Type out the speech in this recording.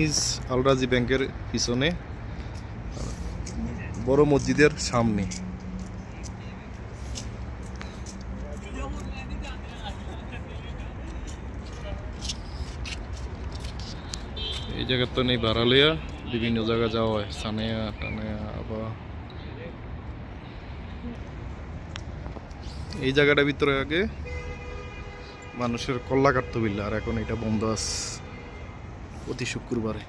Is আল রাজি ব্যাংকের পিছনে বড় মসজিদের সামনে। এই জায়গার তো নেই ভাড়া লইয়া বিভিন্ন জায়গায় যাওয়া হয়, সানিয়া টানিয়া। আবার এই জায়গাটার ভিতরে আগে মানুষের কল্লা কাটতো বিল্লা, আর এখন এটা বন্ধ আছে প্রতি শুক্রবারে।